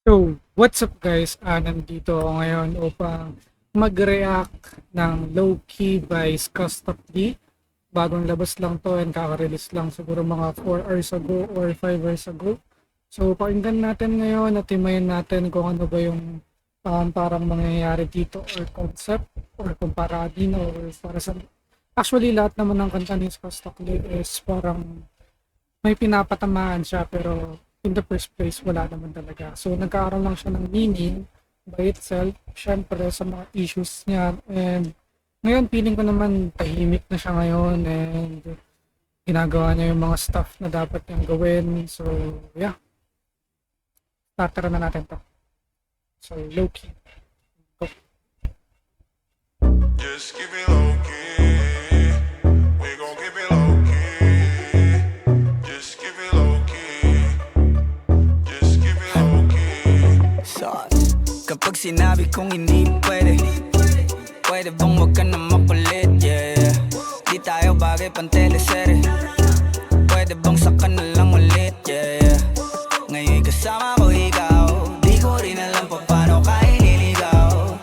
So, what's up guys? Nandito ako ngayon upang mag-react ng Low-Key by Scasta D. Bagong labas lang to and kaka-release lang siguro mga 4 hours ago or 5 hours ago. So, pakinggan natin ngayon at timayin natin kung ano ba yung parang mangyayari dito or concept or kung para din or para sa... Actually, lahat naman ng kanta ni Scasta D is parang may pinapatamaan siya pero in the first place wala naman talaga. So nagkakaroon lang siya ng meaning by itself, syempre sa mga issues niya. And ngayon feeling ko naman tahimik na siya ngayon and ginagawa niya yung mga stuff na dapat niyang gawin. So yeah, starter na natin to. So low key. Go. Just keep it low key. We gon' keep it low key. Just keep it low key. Just keep it low key. Sauce. Kapag sinabi kong hindi pwede, pwede bang wag ka na makulit, yeah. Di tayo bagay pang teleserye, pwede bang saka na lang ulit, yeah. Ngayon kasama ko ikaw, di ko rin alam pa paano ka iniligaw.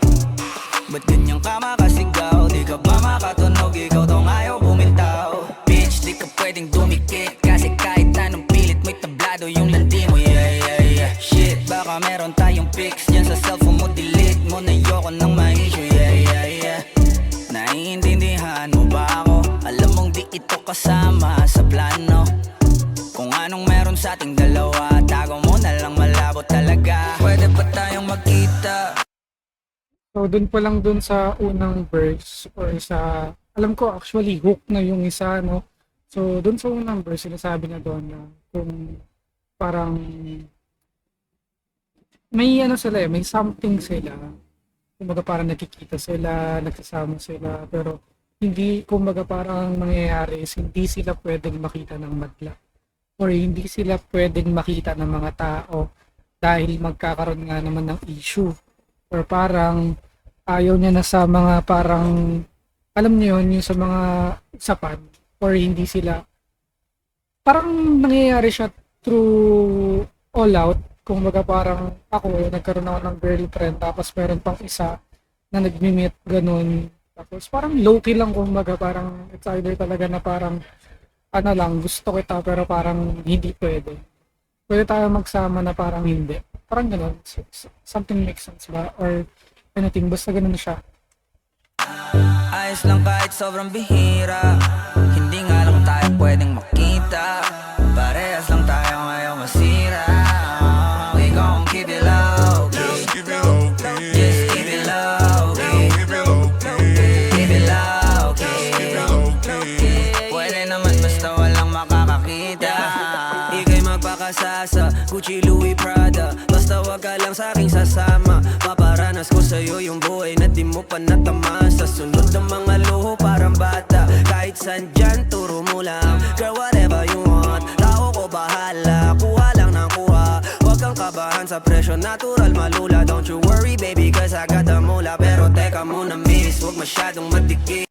Ba't ganyang ka makasigaw? Di ka ba makatunog? Ikaw tong ayaw bumitaw. Bitch, di ka pwedeng dumikit, kasi kahit anong pilit mo'y tablado yung landi mo, yeah, yeah, yeah. Shit, baka meron tayong pics dyan sa cellphone mo, delete mo na yoko ng ma-issue, yeah, yeah, yeah. Naiintindihan mo ba ako? Alam mong di ito kasama sa plano. Kung anong meron sa ating dalawa, tago mo na lang, malabo talaga. Pwede ba tayong magkita? So dun pa lang dun sa unang verse or sa, alam ko actually hook na yung isa, no? So dun sa unang verse sinasabi na doon na kung parang may ano sila may something sila. Kumbaga parang nakikita sila, nagsasama sila, pero hindi, kumbaga parang mangyayari is hindi sila pwedeng makita ng madla or hindi sila pwedeng makita ng mga tao dahil magkakaroon nga naman ng issue or parang ayaw niya na sa mga parang alam niyo yun, yung sa mga sapat or hindi sila parang nangyayari siya through all out. Kung baga parang ako nagkaroon ako ng girlfriend tapos meron pang isa na nagmi-meet ganun, tapos parang low-key lang, kung baga parang it's either talaga na parang ano lang, gusto kita pero parang hindi pwede tayo magsama na parang hindi, parang ganun. Something makes sense ba or anything, basta ganun na siya. Ayos lang kahit sobrang bihira, hindi nga lang tayo pwedeng makita. Parehas lang tayo ngayon masira. We gon' keep it low key. Just keep it low key. Just keep it low key. Keep it low key. Keep it low key. Keep it low key. Pwede naman basta walang makakakita. Ika'y magpakasasa, Gucci, Louis, Prada. Basta wag ka lang sa'king sasama. Paparanas ko sa'yo yung buhay na di mo pa natamaan. Sa sunod ng mga luho parang bata. Kahit saan dyan, turo mo lang. Girl, whatever you want, tao ko bahala. Kuha lang ng kuha, wag kang kabahan sa presyo. Natural malula, don't you worry baby, cause I got the mula. Pero teka muna miss, wag masyadong madikit.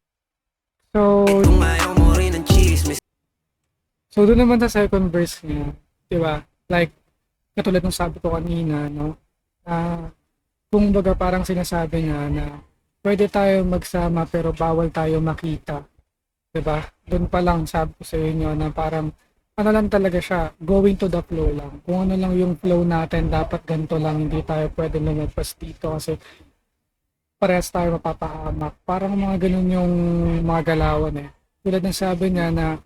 So Kung ayaw mo rin ng chismis. So doon naman sa second verse niya, 'di ba? Like katulad ng sabi ko kanina, no? Kung baga parang sinasabi niya na pwede tayo magsama pero bawal tayo makita. 'Di ba? Doon pa lang sabi ko sa inyo na parang ano lang talaga siya, going to the flow lang. Kung ano lang yung flow natin, dapat ganito lang, hindi tayo pwede lumagpas dito kasi parehas tayo mapapahamak. Parang mga ganun yung mga galawan eh. Tulad ng sabi niya na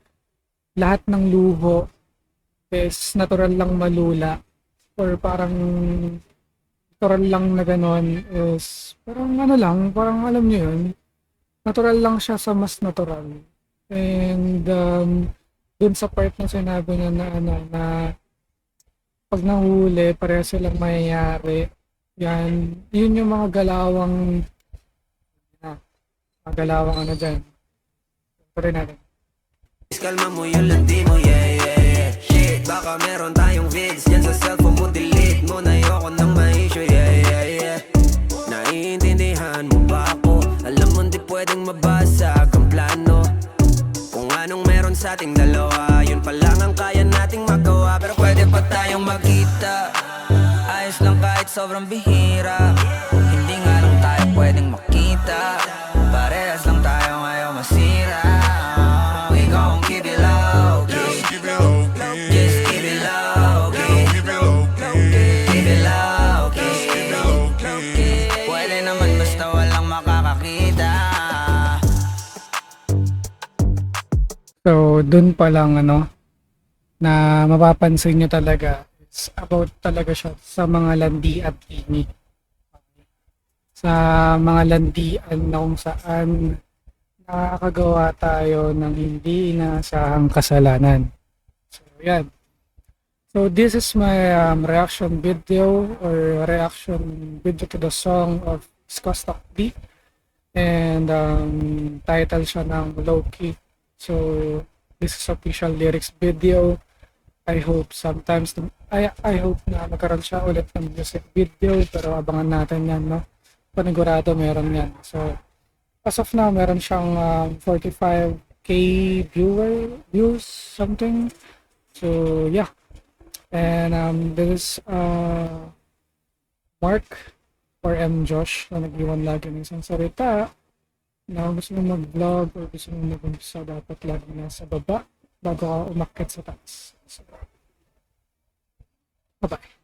lahat ng luho is natural lang malula or parang natural lang na gano'n is parang ano lang, parang alam niyo yun, natural lang siya sa mas natural. And dun sa part na sinabi niya na ano, na pag nahuli pareha silang mayayari, yan, yun yung mga galawang ano dyan. Pare natin. Kalma mo yung landi mo, yeah, yeah, yeah. Shit, baka meron tayong vids dyan sa cellphone mo, delete mo na yoko ng ma-issue, yeah, yeah, yeah. Naiintindihan mo ba ako? Alam mo di pwedeng mabasag ang plano. Kung anong meron sa ating dalawa, yun pa lang ang kaya nating magawa. Pero pwede pa tayong magkita. Ayos lang kahit sobrang bihira. Hindi nga lang tayo pwedeng makita. Parehas lang tayo ngayon masira. We gon' keep it low key. Just keep it low key. Just keep it low key. Keep it low key. Keep it low key. Keep it low key. Pwede naman basta walang makakakita. So, dun pa lang, na mapapansin nyo talaga is about talaga siya sa mga landi at ini. Sa mga landian na kung saan nakakagawa tayo ng hindi inaasahang kasalanan. So, yan. So, this is my reaction video or reaction video to the song of Skostak D. And title siya ng Low Key. So, this is official lyrics video. I hope sometimes, I hope na magkaroon siya ulit ng music video, pero abangan natin yan, no? Panigurado meron yan. So, as of now, meron siyang 45k views, something. So, yeah. And this is Mark or M. Josh na nag-iwan lagi ng isang salita. Na gusto mo mag-vlog or gusto mo mag-umpisa, dapat lagi nasa baba bago ka umakyat sa taas. So, bye-bye.